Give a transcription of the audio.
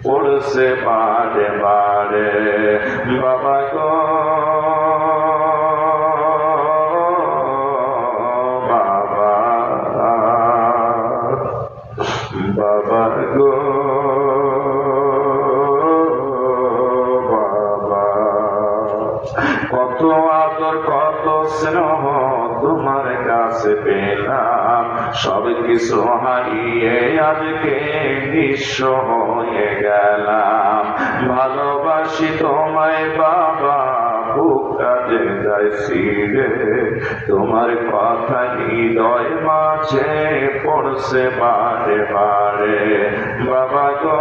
পড়ছে বারে বারে। বাবা গো বাবা, বাবা গো বাবা, কত আদর কত স্নেহ তোমার কাছে পেলাম, সব কিছু হারিয়ে আজকে নিঃস্ব হয়ে গেলাম। ভালোবাসি তোমায় বাবা, বুক কাঁদে যাইছি রে, তোমার কথা হৃদয় মাঝে পড়ছে বারে বারে। বাবা গো